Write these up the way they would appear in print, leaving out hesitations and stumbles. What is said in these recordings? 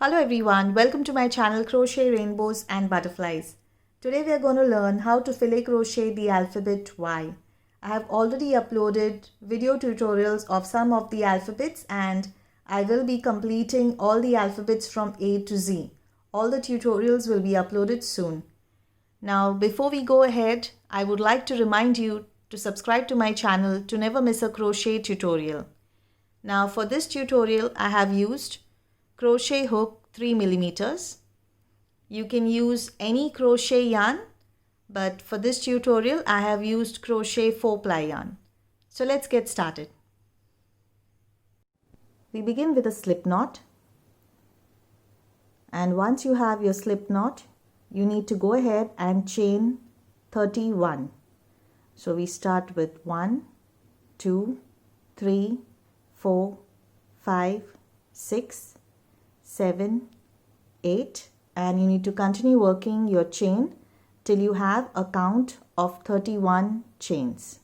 Hello everyone, welcome to my channel Crochet Rainbows and Butterflies. Today we are going to learn how to filet crochet the alphabet Y. I have already uploaded video tutorials of some of the alphabets and I will be completing all the alphabets from A to Z. All the tutorials will be uploaded soon. Now before we go ahead, I would like to remind you to subscribe to my channel to never miss a crochet tutorial. Now for this tutorial I have used crochet hook 3 millimeters. You can use any crochet yarn, but for this tutorial I have used crochet 4-ply yarn. So let's get started. We begin with a slip knot, and once you have your slip knot, you need to go ahead and chain 31. So we start with 1, 2, 3, 4, 5, 6, 7, 8, and you need to continue working your chain till you have a count of 31 chains.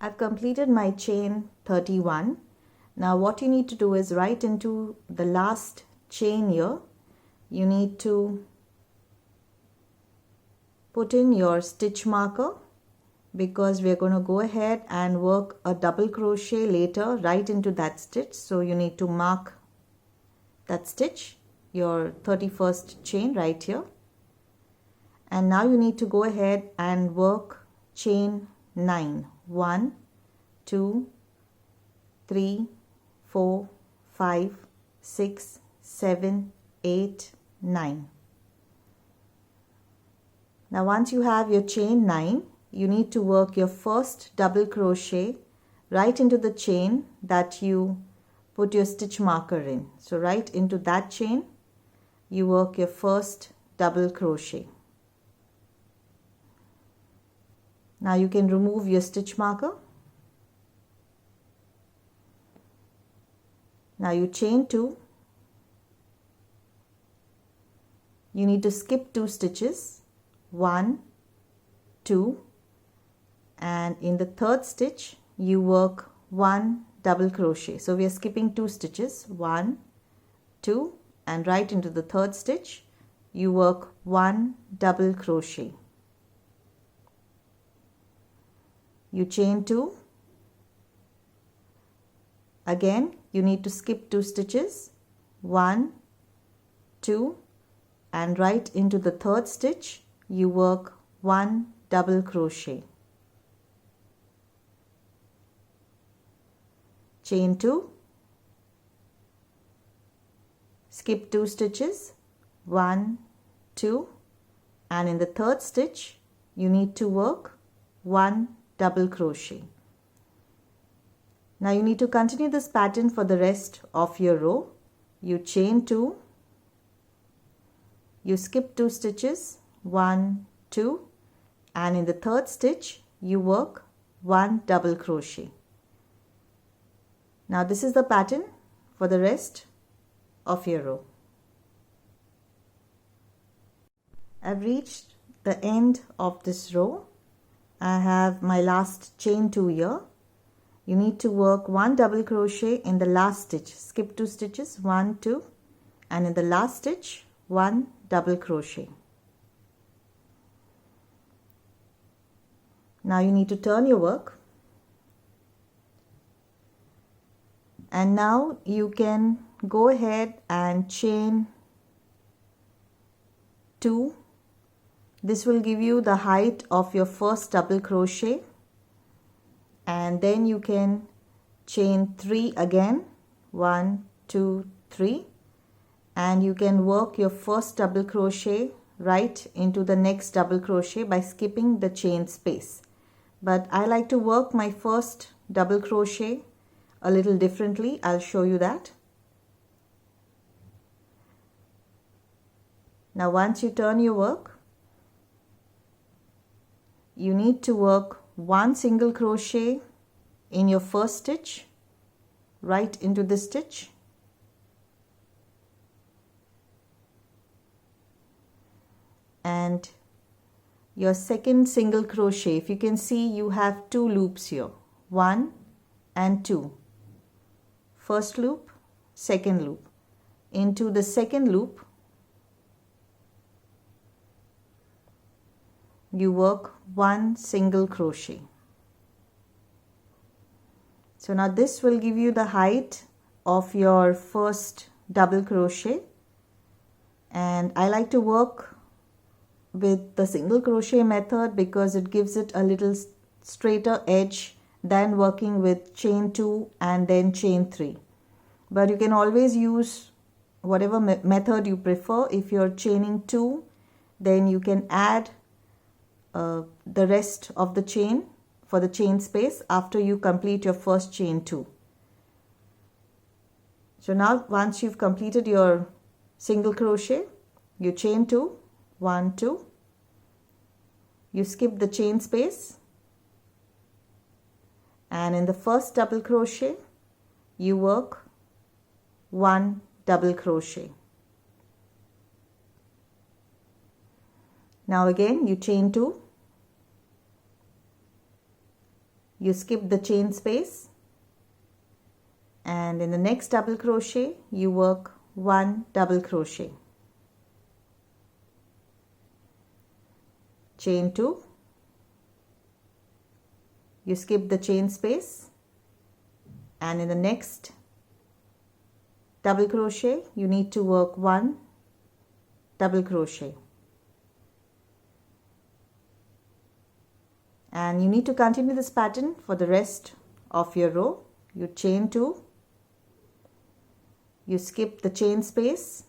I've completed my chain 31. Now what you need to do is right into the last chain here, you need to put in your stitch marker, because we're going to go ahead and work a double crochet later right into that stitch. So you need to mark that stitch, your 31st chain right here, and now you need to go ahead and work chain 9. 1, 2, 3, 4, 5, 6, 7, 8, 9. Now once you have your chain 9, you need to work your first double crochet right into the chain that you put your stitch marker in. So right into that chain you work your first double crochet. Now you can remove your stitch marker. Now you chain 2. You need to skip 2 stitches, 1, 2, and in the third stitch you work 1 double crochet. So we are skipping 2 stitches, 1, 2, and right into the third stitch you work 1 double crochet. You chain 2. Again you need to skip 2 stitches, 1, 2, and right into the third stitch you work 1 double crochet. Chain 2, skip 2 stitches, 1, 2, and in the third stitch you need to work 1 double crochet. Now you need to continue this pattern for the rest of your row. You chain 2, you skip 2 stitches, 1, 2, and in the third stitch you work 1 double crochet. Now this is the pattern for the rest of your row. I've reached the end of this row. I have my last chain 2 here. You need to work 1 double crochet in the last stitch. Skip 2 stitches, 1, 2, and in the last stitch 1 double crochet. Now you need to turn your work, and now you can go ahead and chain 2. This will give you the height of your first double crochet, and then you can chain 3 again, 1, 2, 3, and you can work your first double crochet right into the next double crochet by skipping the chain space. But I like to work my first double crochet a little differently. I'll show you that. Now once you turn your work, you need to work 1 single crochet in your first stitch right into the stitch, and your second single crochet. If you can see, you have 2 loops here, 1 and 2. First loop, second loop. into the second loop, you work 1 single crochet. So now this will give you the height of your first double crochet, and I like to work with the single crochet method because it gives it a little straighter edge than working with chain 2 and then chain 3. But you can always use whatever method you prefer. If you're chaining 2, then you can add the rest of the chain for the chain space after you complete your first chain 2. So now once you've completed your single crochet, you chain 2, 1, 2, you skip the chain space, and in the first double crochet you work 1 double crochet. Now again you chain 2, you skip the chain space, and in the next double crochet you work 1 double crochet. Chain 2, you skip the chain space, and in the next double crochet you need to work 1 double crochet. And you need to continue this pattern for the rest of your row. You chain 2, you skip the chain space,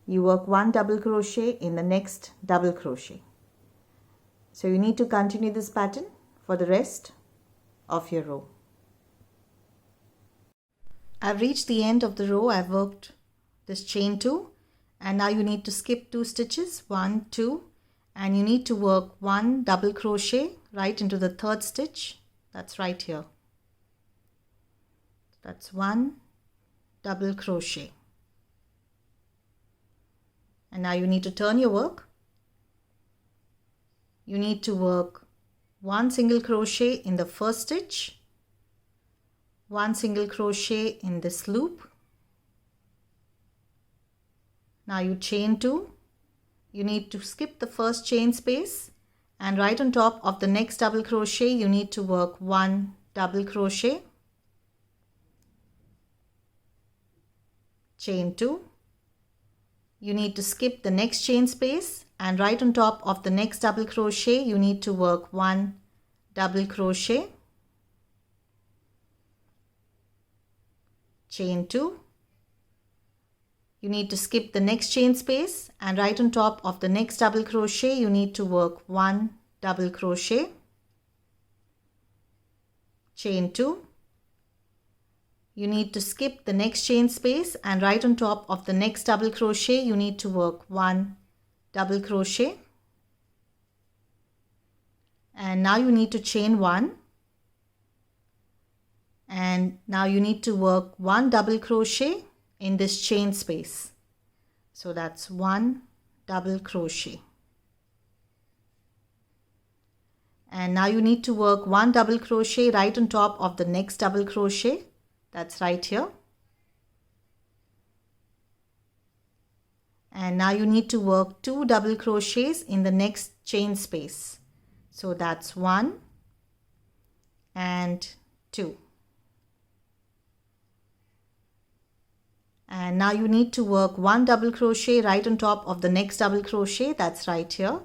you work 1 double crochet in the next double crochet. So you need to continue this pattern for the rest of your row. I've reached the end of the row. I've worked this chain 2, and now you need to skip 2 stitches, 1, 2, and you need to work 1 double crochet right into the 3rd stitch. That's right here. That's 1 double crochet. And now you need to turn your work. You need to work 1 single crochet in the 1st stitch, 1 single crochet in this loop. Now you chain 2. You need to skip the first chain space, and right on top of the next double crochet you need to work 1 double crochet. Chain 2. You need to skip the next chain space, and right on top of the next double crochet you need to work 1 double crochet. Chain 2. You need to skip the next chain space, and right on top of the next double crochet you need to work 1 double crochet. Chain 2. You need to skip the next chain space, and right on top of the next double crochet you need to work 1 double crochet. And now you need to chain 1, and now you need to work 1 double crochet in this chain space. So that's 1 double crochet. And now you need to work 1 double crochet right on top of the next double crochet. That's right here. And now you need to work 2 double crochets in the next chain space. So that's 1 and 2. And now you need to work 1 double crochet right on top of the next double crochet. That's right here.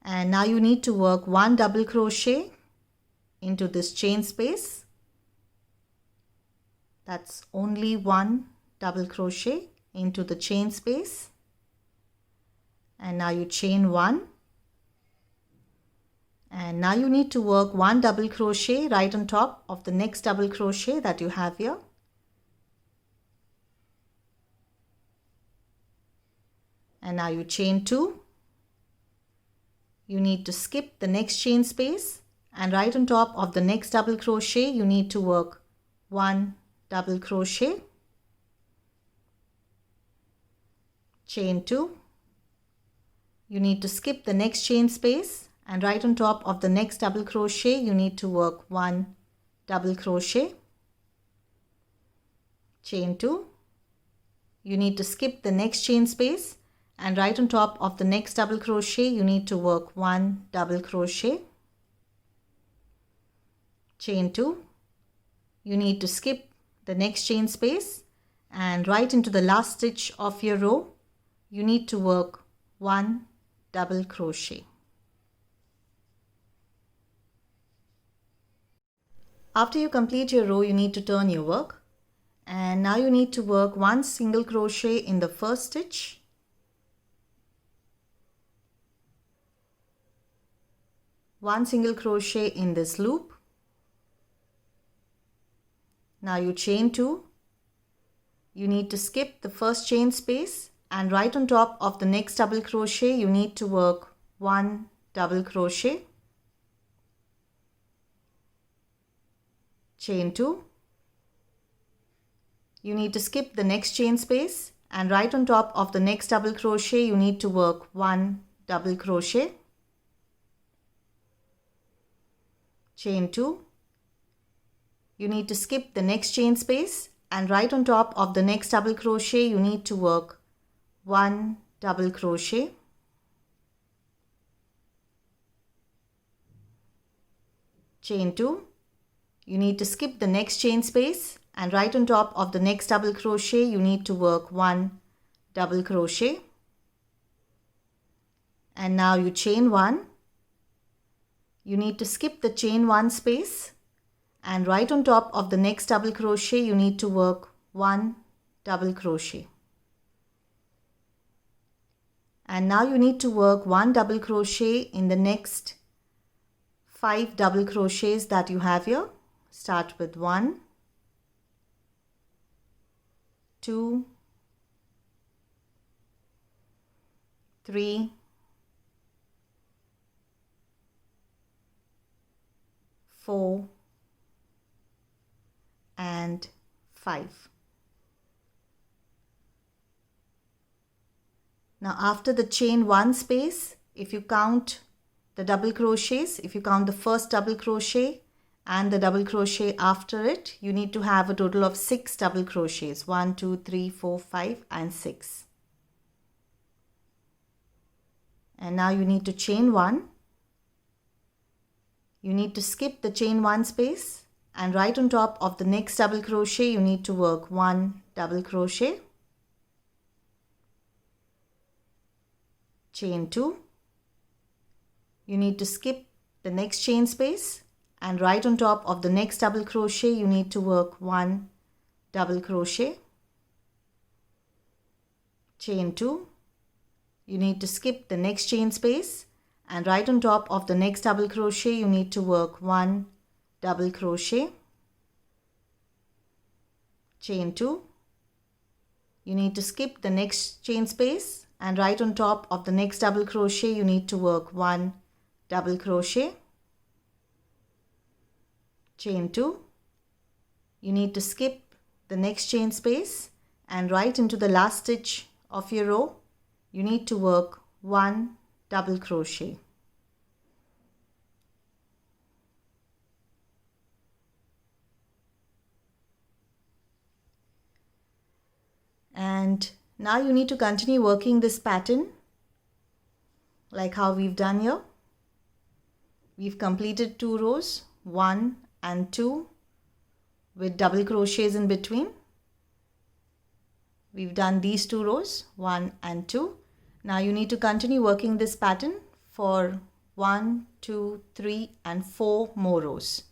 And now you need to work 1 double crochet into this chain space. That's only 1 double crochet into the chain space. And now you chain 1. And now you need to work 1 double crochet right on top of the next double crochet that you have here. And now you chain 2. You need to skip the next chain space, and right on top of the next double crochet you need to work 1 double crochet. Chain 2. You need to skip the next chain space, and right on top of the next double crochet you need to work 1 double crochet, chain 2. You need to skip the next chain space, and right on top of the next double crochet you need to work 1 double crochet, chain 2. You need to skip the next chain space, and right into the last stitch of your row you need to work 1 double crochet. After you complete your row, you need to turn your work, and now you need to work 1 single crochet in the first stitch, one single crochet in this loop. Now you chain 2. You need to skip the first chain space, and right on top of the next double crochet you need to work 1 double crochet, chain 2. You need to skip the next chain space, and right on top of the next double crochet you need to work 1 double crochet, chain 2. You need to skip the next chain space, and right on top of the next double crochet you need to work 1 double crochet, chain 2. You need to skip the next chain space, and right on top of the next double crochet you need to work 1 double crochet, and now you chain 1. You need to skip the chain 1 space, and right on top of the next double crochet you need to work 1 double crochet, and now you need to work 1 double crochet in the next 5 double crochets that you have here. Start with 1, 2, 3, 4, and 5. Now after the chain 1 space, if you count the double crochets, if you count the first double crochet and the double crochet after it, you need to have a total of 6 double crochets. 1, 2, 3, 4, 5 and 6. And now you need to chain 1. You need to skip the chain 1 space, and right on top of the next double crochet you need to work 1 double crochet, chain 2. You need to skip the next chain space, and right on top of the next double crochet you need to work 1 double crochet, chain 2. You need to skip the next chain space, and right on top of the next double crochet you need to work 1 double crochet, chain 2. You need to skip the next chain space, and right on top of the next double crochet you need to work 1 double crochet, chain 2. You need to skip the next chain space, and right into the last stitch of your row you need to work 1 double crochet. And now you need to continue working this pattern like how we've done here. We've completed 2 rows, 1 and 2, with double crochets in between. We've done these 2 rows, 1 and 2. Now you need to continue working this pattern for 1, 2, 3 and 4 more rows.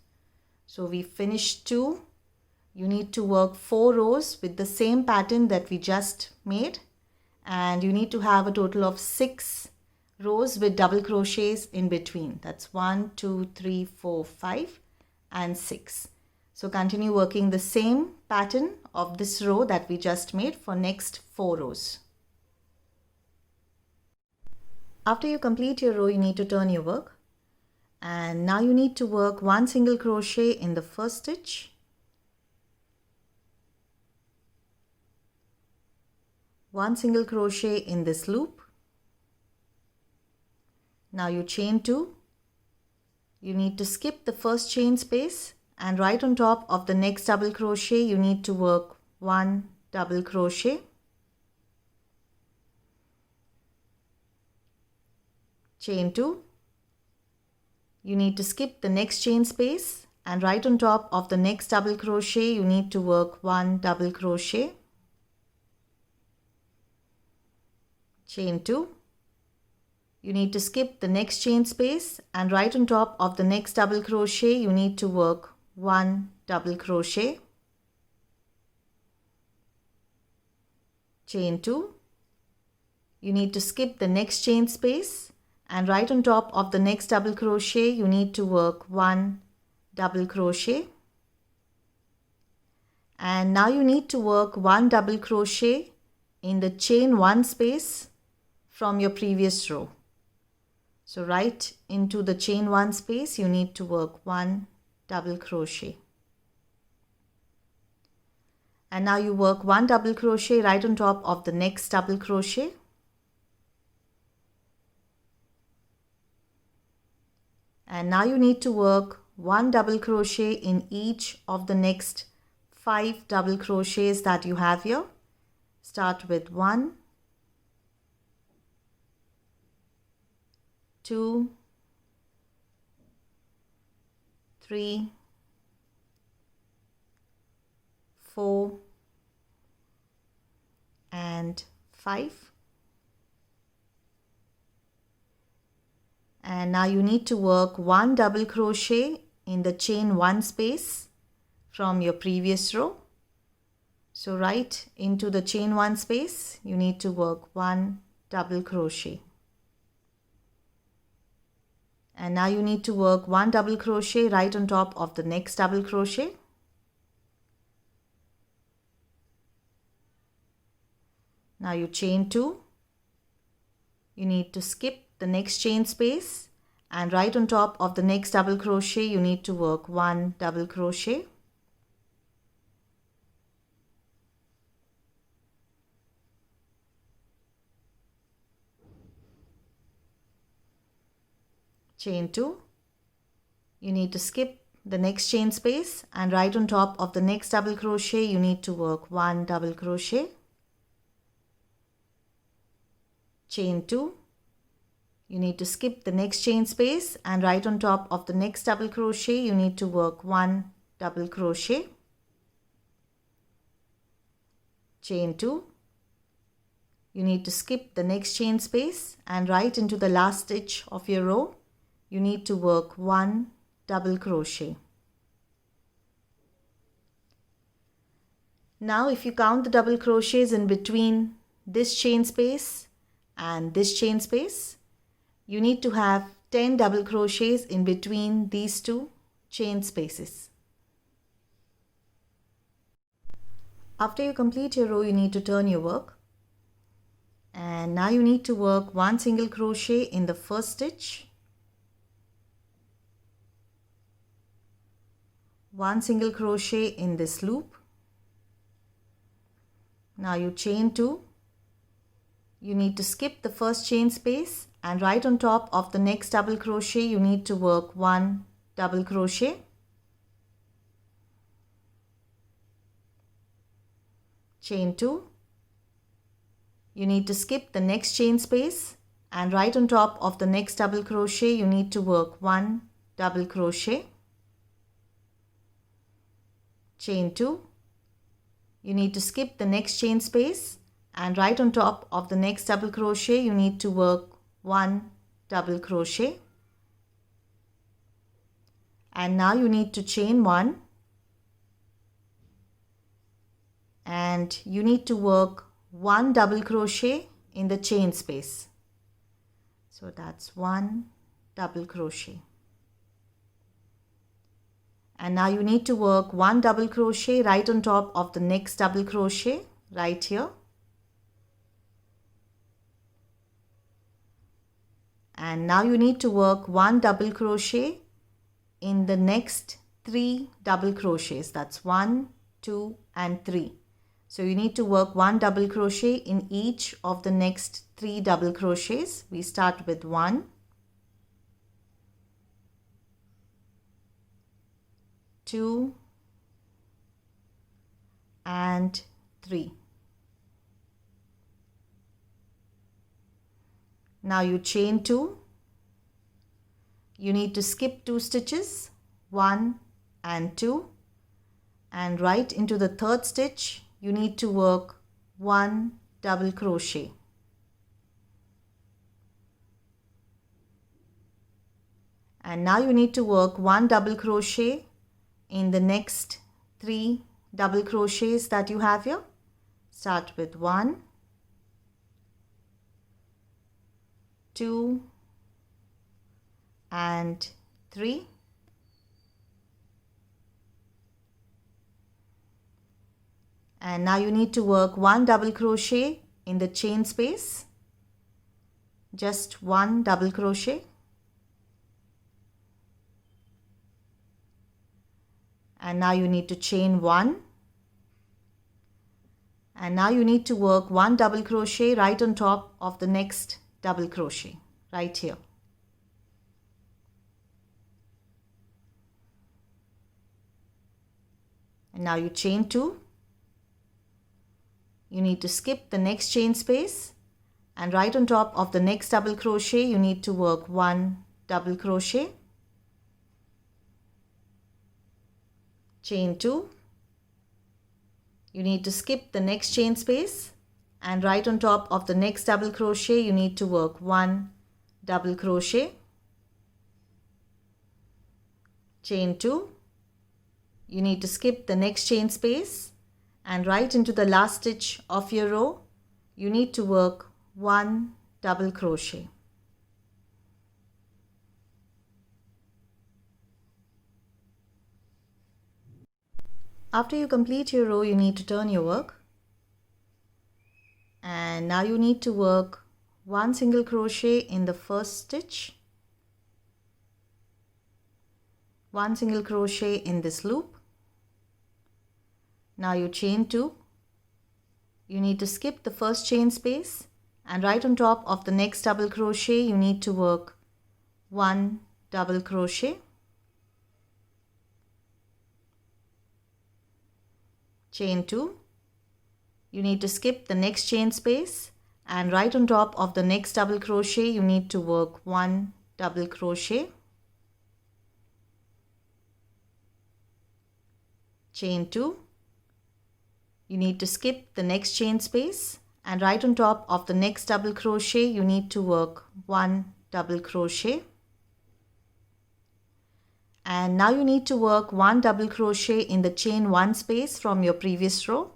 So we finished 2. You need to work 4 rows with the same pattern that we just made, and you need to have a total of 6 rows with double crochets in between. That's 1, 2, 3, 4, 5 and 6. So continue working the same pattern of this row that we just made for next 4 rows. After you complete your row, you need to turn your work, and now you need to work 1 single crochet in the first stitch, 1 single crochet in this loop. Now you chain 2. You need to skip the first chain space, and right on top of the next double crochet you need to work 1 double crochet, chain 2. You need to skip the next chain space and right on top of the next double crochet you need to work 1 double crochet, chain 2. You need to skip the next chain space and right on top of the next double crochet you need to work 1 double crochet, chain 2. You need to skip the next chain space and right on top of the next double crochet you need to work 1 double crochet, and now you need to work 1 double crochet in the chain 1 space from your previous row. So right into the chain 1 space you need to work 1 double crochet, and now you work 1 double crochet right on top of the next double crochet, and now you need to work 1 double crochet in each of the next 5 double crochets that you have here. Start with 1, 2, 3, 4 and 5. And now you need to work 1 double crochet in the chain 1 space from your previous row. So right into the chain 1 space you need to work 1 double crochet, and now you need to work 1 double crochet right on top of the next double crochet, now you chain 2. You need to skip the next chain space and right on top of the next double crochet you need to work 1 double crochet, chain 2. You need to skip the next chain space and right on top of the next double crochet you need to work 1 double crochet, chain 2. You need to skip the next chain space and right on top of the next double crochet you need to work 1 double crochet, chain 2. You need to skip the next chain space and right into the last stitch of your row you need to work 1 double crochet. Now if you count the double crochets in between this chain space and this chain space, you need to have 10 double crochets in between these two chain spaces. After you complete your row, you need to turn your work. And now you need to work 1 single crochet in the first stitch, 1 single crochet in this loop. Now you chain 2. You need to skip the first chain space and right on top of the next double crochet you need to work 1 double crochet, chain 2. You need to skip the next chain space and right on top of the next double crochet you need to work 1 double crochet, chain 2. You need to skip the next chain space and right on top of the next double crochet you need to work 1 double crochet, and now you need to chain 1 and you need to work 1 double crochet in the chain space. So that's 1 double crochet, and now you need to work 1 double crochet right on top of the next double crochet right here, and now you need to work 1 double crochet in the next 3 double crochets. That's 1, 2 and 3. So you need to work 1 double crochet in each of the next 3 double crochets. We start with 1, 2 and 3. Now you chain 2. You need to skip 2 stitches, 1 and 2, and right into the third stitch you need to work 1 double crochet. And now you need to work 1 double crochet in the next 3 double crochets that you have here. Start with 1, 2 and 3. And now you need to work 1 double crochet in the chain space. Just 1 double crochet. And now you need to chain 1. And now you need to work 1 double crochet right on top of the next double crochet, right here. And now you chain 2. You need to skip the next chain space, and right on top of the next double crochet you need to work 1 double crochet. Chain 2. You need to skip the next chain space, and right on top of the next double crochet you need to work 1 double crochet. Chain 2. You need to skip the next chain space, and right into the last stitch of your row you need to work 1 double crochet. After you complete your row, you need to turn your work, and now you need to work 1 single crochet in the first stitch, 1 single crochet in this loop. Now you chain 2. You need to skip the first chain space, and right on top of the next double crochet you need to work 1 double crochet. Chain 2. You need to skip the next chain space, and right on top of the next double crochet you need to work 1 double crochet. Chain 2. You need to skip the next chain space, and right on top of the next double crochet you need to work 1 double crochet. And now you need to work 1 double crochet in the chain 1 space from your previous row.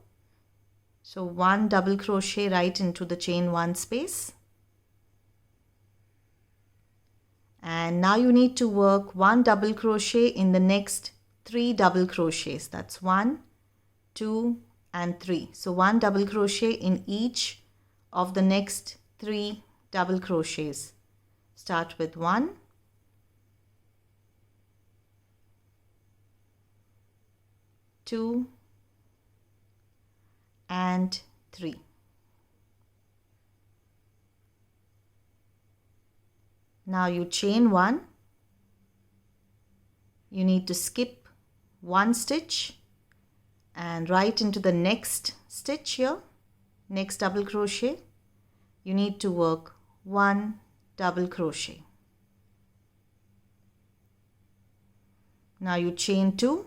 So 1 double crochet right into the chain 1 space. And now you need to work 1 double crochet in the next 3 double crochets. That's 1, 2 and 3. So 1 double crochet in each of the next 3 double crochets. Start with 1, 2 and 3. Now you chain 1. You need to skip 1 stitch and right into the next stitch here, next double crochet. You need to work 1 double crochet. Now you chain 2.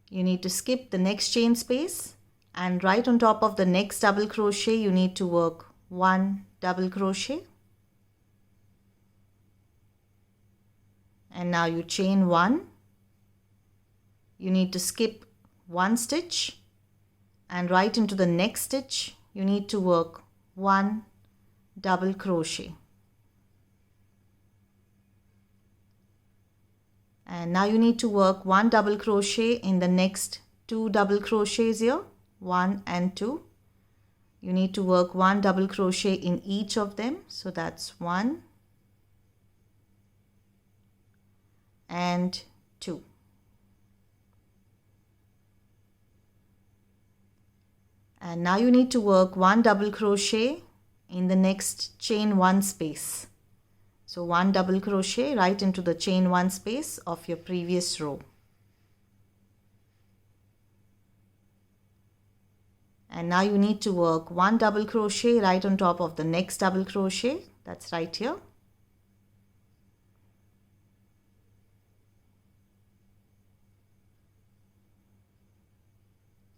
You need to skip the next chain space, and right on top of the next double crochet you need to work 1 double crochet. And now you chain 1. You need to skip 1 stitch, and right into the next stitch you need to work 1 double crochet. And now you need to work 1 double crochet in the next 2 double crochets here, 1 and 2. You need to work 1 double crochet in each of them. So that's 1 and 2. And now you need to work 1 double crochet in the next chain 1 space. So 1 double crochet right into the chain 1 space of your previous row. And now you need to work 1 double crochet right on top of the next double crochet, that's right here.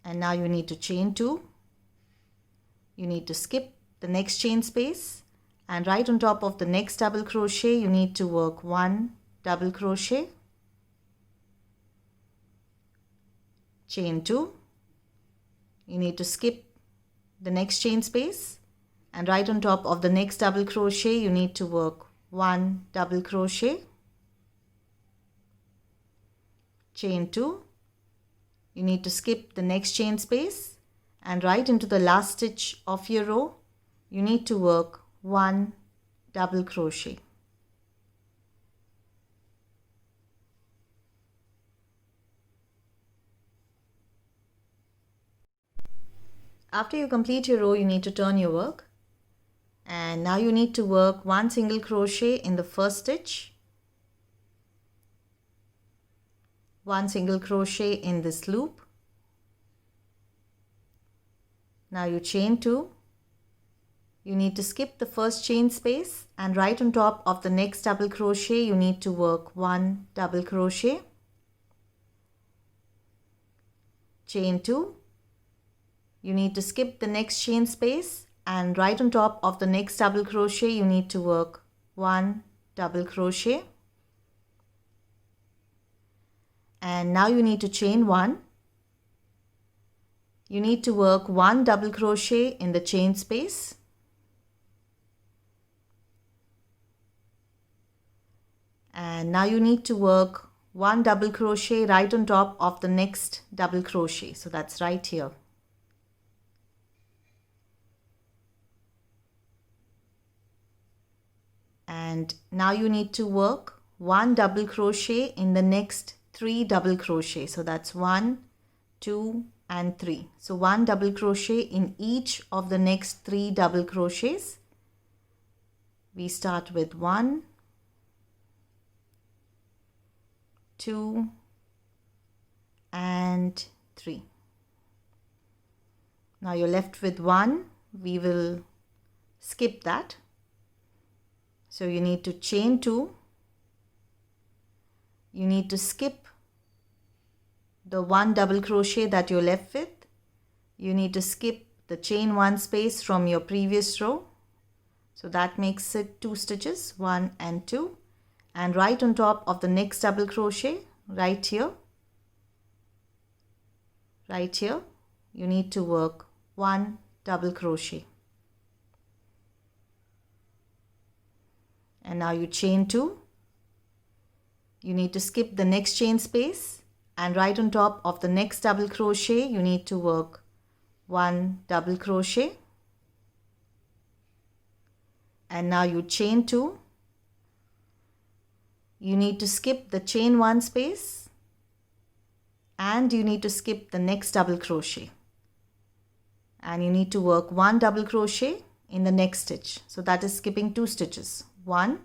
And now you need to chain 2. You need to skip the next chain space, and right on top of the next double crochet you need to work 1 double crochet, chain 2. You need to skip the next chain space, and right on top of the next double crochet you need to work 1 double crochet, chain 2. You need to skip the next chain space, and right into the last stitch of your row you need to work 1 double crochet. After you complete your row, you need to turn your work, and now you need to work 1 single crochet in the first stitch, 1 single crochet in this loop. Now you chain 2. You need to skip the first chain space, and right on top of the next double crochet you need to work 1 double crochet, chain 2. You need to skip the next chain space, and right on top of the next double crochet you need to work 1 double crochet. And now you need to chain 1. You need to work 1 double crochet in the chain space, and now you need to work 1 double crochet right on top of the next double crochet, so that's right here. And now you need to work 1 double crochet in the next 3 double crochet, so that's 1, 2 and 3. So 1 double crochet in each of the next 3 double crochets. We start with 1, 2 and 3. Now you're left with 1. We will skip that. So you need to chain 2. You need to skip the 1 double crochet that you're left with. You need to skip the chain 1 space from your previous row. So that makes it 2 stitches, 1 and 2. And right on top of the next double crochet, right here, you need to work 1 double crochet. And now you chain 2. You need to skip the next chain space, and right on top of the next double crochet you need to work 1 double crochet. And now you chain 2. You need to skip the chain 1 space, and you need to skip the next double crochet, and you need to work 1 double crochet in the next stitch. So that is skipping 2 stitches. 1,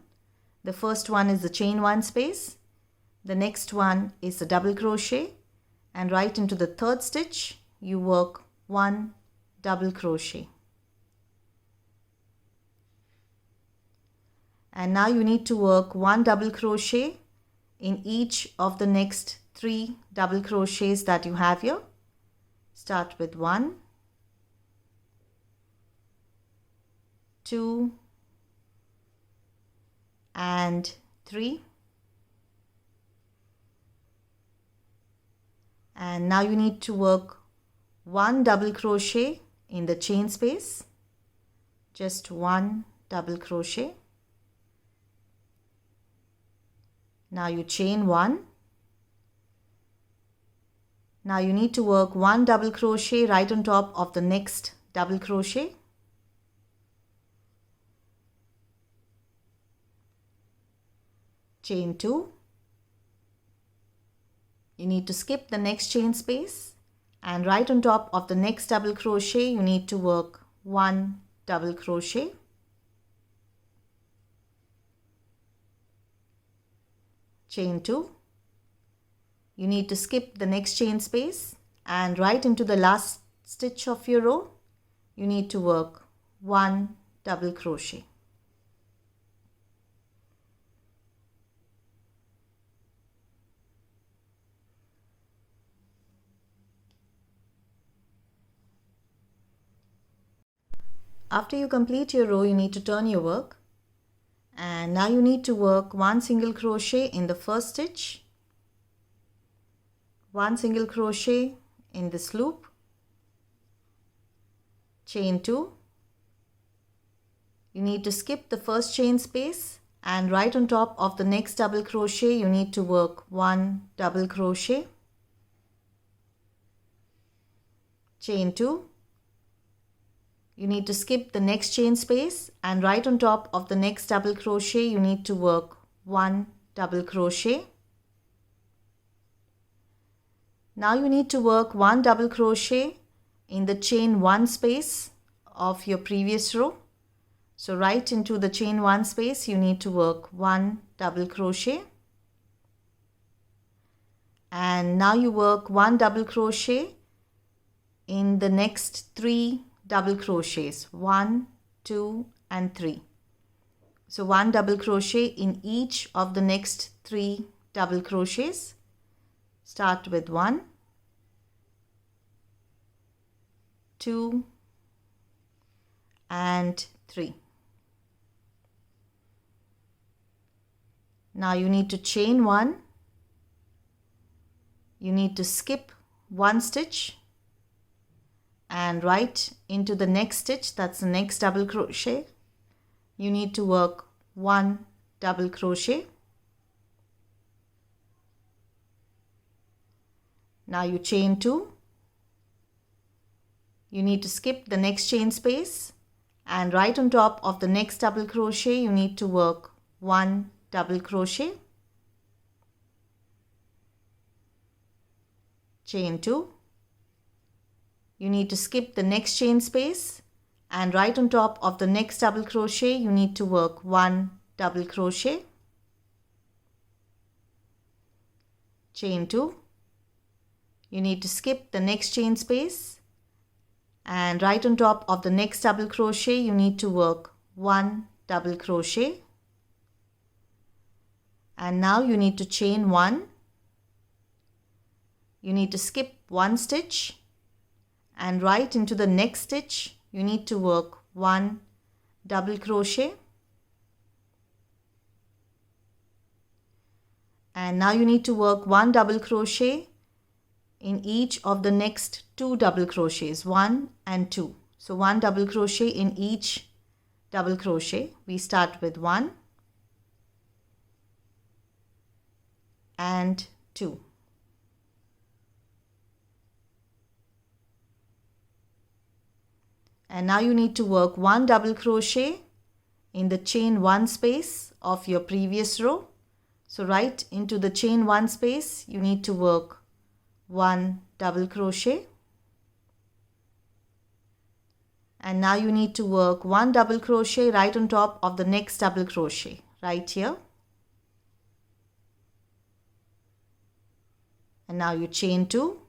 the first one is the chain 1 space, the next one is the double crochet, and right into the third stitch you work 1 double crochet. And now you need to work 1 double crochet in each of the next 3 double crochets that you have here. Start with 1, 2 and 3. And now you need to work 1 double crochet in the chain space, just 1 double crochet. Now you chain 1. Now you need to work 1 double crochet right on top of the next double crochet. Chain 2. You need to skip the next chain space, and right on top of the next double crochet you need to work 1 double crochet. chain 2. You need to skip the next chain space and right into the last stitch of your row, you need to work 1 double crochet. After you complete your row, you need to turn your work, and now you need to work 1 single crochet in the first stitch, 1 single crochet in this loop, chain 2. You need to skip the first chain space and right on top of the next double crochet you need to work 1 double crochet, chain 2. You need to skip the next chain space and right on top of the next double crochet you need to work 1 double crochet. Now you need to work 1 double crochet in the chain 1 space of your previous row. So right into the chain 1 space you need to work 1 double crochet, and now you work 1 double crochet in the next 3 double crochets, 1, 2 and 3. So 1 double crochet in each of the next 3 double crochets. Start with 1, 2 and 3. Now you need to chain 1, you need to skip 1 stitch and right into the next stitch, that's the next double crochet. You need to work 1 double crochet. Now you chain 2, you need to skip the next chain space and right on top of the next double crochet you need to work 1 double crochet, chain 2. You need to skip the next chain space and right on top of the next double crochet you need to work 1 double crochet, chain 2. You need to skip the next chain space and right on top of the next double crochet you need to work 1 double crochet, and now you need to chain 1. You need to skip 1 stitch and right into the next stitch you need to work 1 double crochet, and now you need to work 1 double crochet in each of the next 2 double crochets, 1 and 2. So 1 double crochet in each double crochet. We start with 1 and 2. And now you need to work 1 double crochet in the chain 1 space of your previous row. So right into the chain 1 space you need to work 1 double crochet, and now you need to work 1 double crochet right on top of the next double crochet right here, and now you chain 2.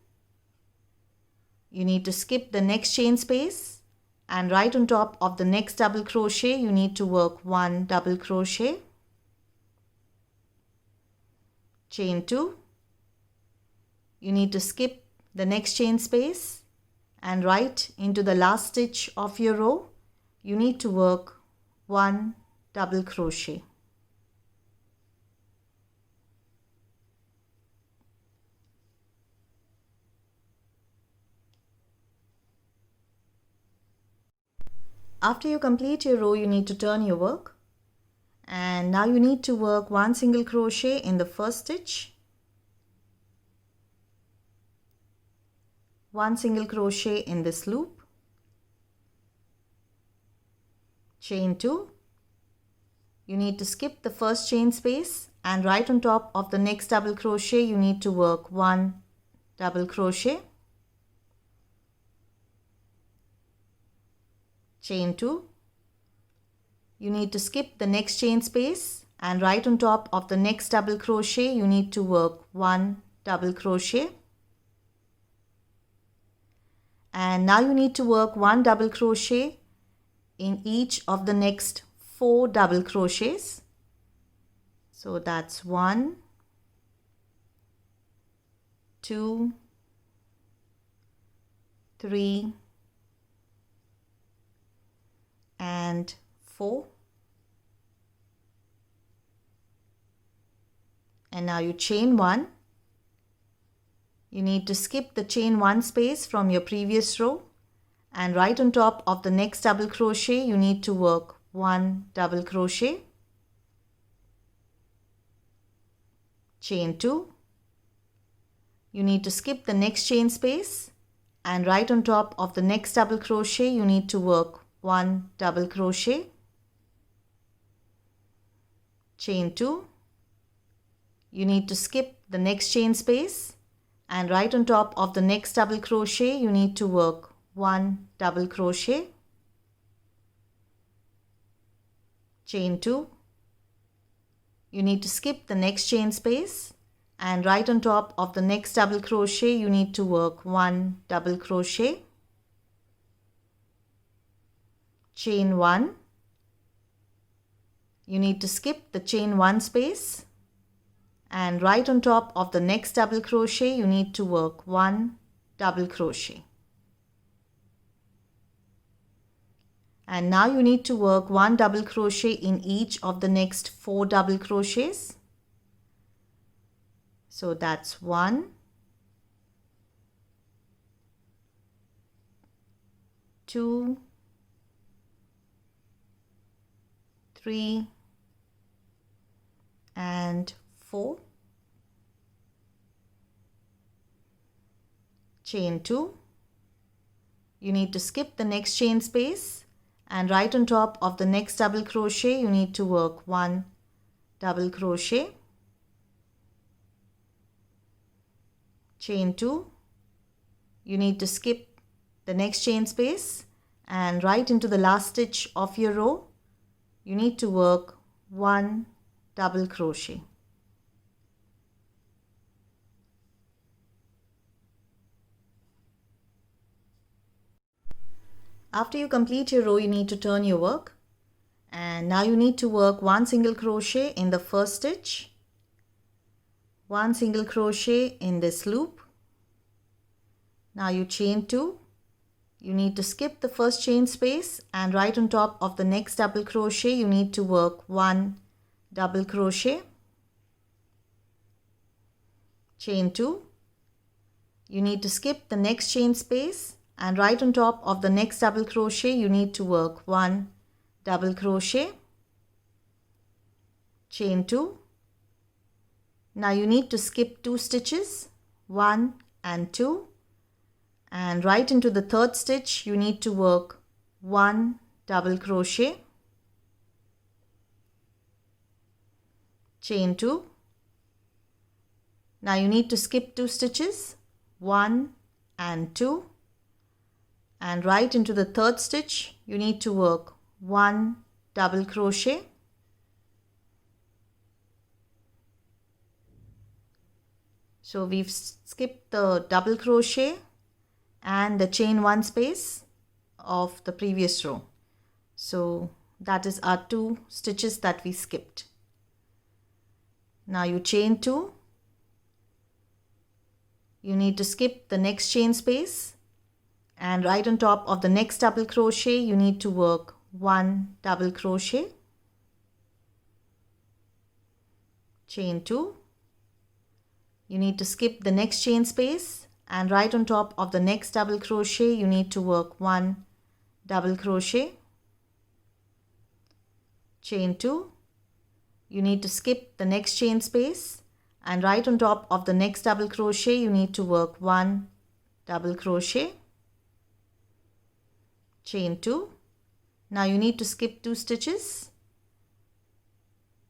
You need to skip the next chain space and right on top of the next double crochet you need to work 1 double crochet, chain 2. You need to skip the next chain space and right into the last stitch of your row you need to work 1 double crochet. After you complete your row you need to turn your work, and now you need to work 1 single crochet in the first stitch, 1 single crochet in this loop, chain 2. You need to skip the first chain space and right on top of the next double crochet you need to work 1 double crochet, chain 2. You need to skip the next chain space and right on top of the next double crochet you need to work 1 double crochet. And now you need to work 1 double crochet in each of the next 4 double crochets. So that's 1, 2, 3 and 4. And now you chain 1. You need to skip the chain 1 space from your previous row, and right on top of the next double crochet you need to work 1 double crochet, chain 2. You need to skip the next chain space, and right on top of the next double crochet you need to work 1 double crochet, chain 2. You need to skip the next chain space, and right on top of the next double crochet you need to work 1 double crochet, chain 2. You need to skip the next chain space, and right on top of the next double crochet you need to work 1 double crochet, chain 1. You need to skip the chain 1 space, and right on top of the next double crochet you need to work 1 double crochet. And now you need to work 1 double crochet in each of the next 4 double crochets. So that's 1, 2, 3 and 4, chain 2. You need to skip the next chain space, and right on top of the next double crochet you need to work 1 double crochet, chain 2. You need to skip the next chain space, and right into the last stitch of your row you need to work 1 double crochet. After you complete your row you need to turn your work, and now you need to work 1 single crochet in the first stitch, 1 single crochet in this loop. Now you chain 2. You need to skip the first chain space, and right on top of the next double crochet you need to work 1 double crochet, chain 2. You need to skip the next chain space, and right on top of the next double crochet you need to work 1 double crochet, chain 2. Now you need to skip 2 stitches, 1 and 2, and right into the third stitch you need to work 1 double crochet, chain 2. Now you need to skip 2 stitches, 1 and 2, and right into the third stitch you need to work 1 double crochet, so we've skipped the double crochet and the chain 1 space of the previous row, so that is our 2 stitches that we skipped. Now you chain 2. You need to skip the next chain space, and right on top of the next double crochet you need to work 1 double crochet, chain 2. You need to skip the next chain space, and right on top of the next double crochet you need to work 1 double crochet, chain 2. You need to skip the next chain space, and right on top of the next double crochet you need to work 1 double crochet, chain 2. Now you need to skip 2 stitches,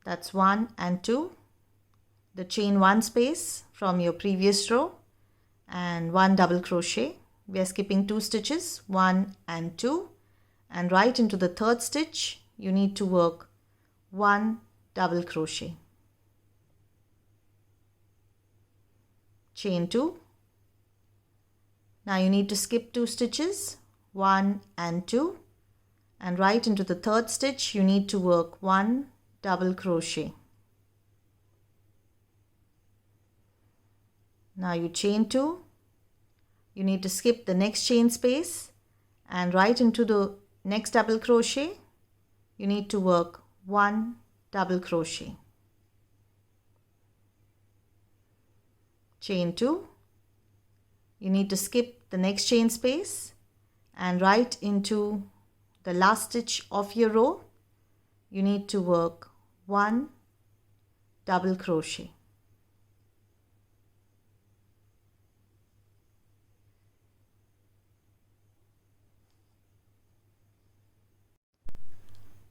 that's 1 and 2, the chain 1 space from your previous row, and 1 double crochet. We are skipping 2 stitches, 1 and 2, and right into the third stitch you need to work 1 double crochet, chain 2. Now you need to skip 2 stitches, 1 and 2, and right into the 3rd stitch you need to work 1 double crochet. Now you chain 2, you need to skip the next chain space, and right into the next double crochet you need to work 1 double crochet, chain 2, you need to skip the next chain space, and right into the last stitch of your row you need to work 1 double crochet.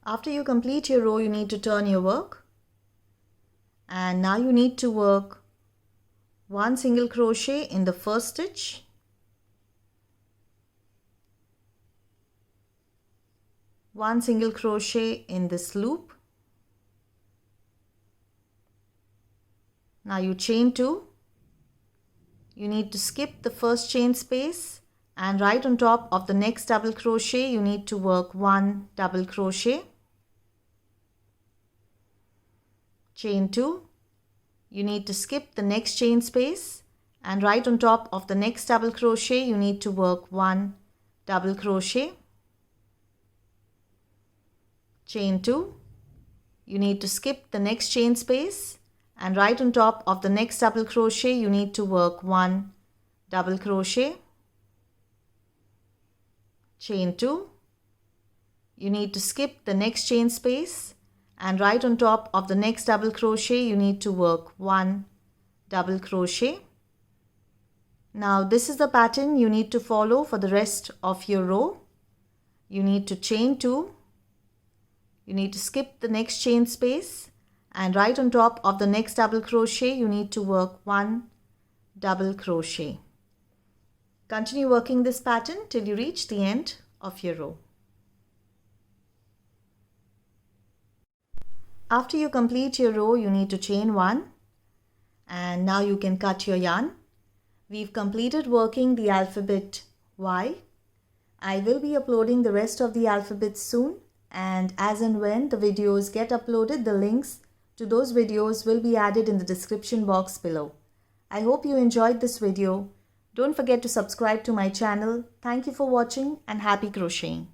After you complete your row, you need to turn your work, and now you need to work 1 single crochet in the first stitch, one single crochet in this loop. Now you chain 2, you need to skip the first chain space, and right on top of the next double crochet you need to work 1 double crochet, chain 2, you need to skip the next chain space, and right on top of the next double crochet you need to work 1 double crochet, chain 2, you need to skip the next chain space, and right on top of the next double crochet you need to work 1 double crochet, chain 2, you need to skip the next chain space, and right on top of the next double crochet you need to work 1 double crochet. Now this is the pattern you need to follow for the rest of your row. You need to chain 2, you need to skip the next chain space, and right on top of the next double crochet you need to work 1 double crochet. Continue working this pattern till you reach the end of your row. After you complete your row, you need to chain 1, and now you can cut your yarn. We've completed working the alphabet Y. I will be uploading the rest of the alphabets soon, and as and when the videos get uploaded, the links to those videos will be added in the description box below. I hope you enjoyed this video. Don't forget to subscribe to my channel. Thank you for watching and happy crocheting.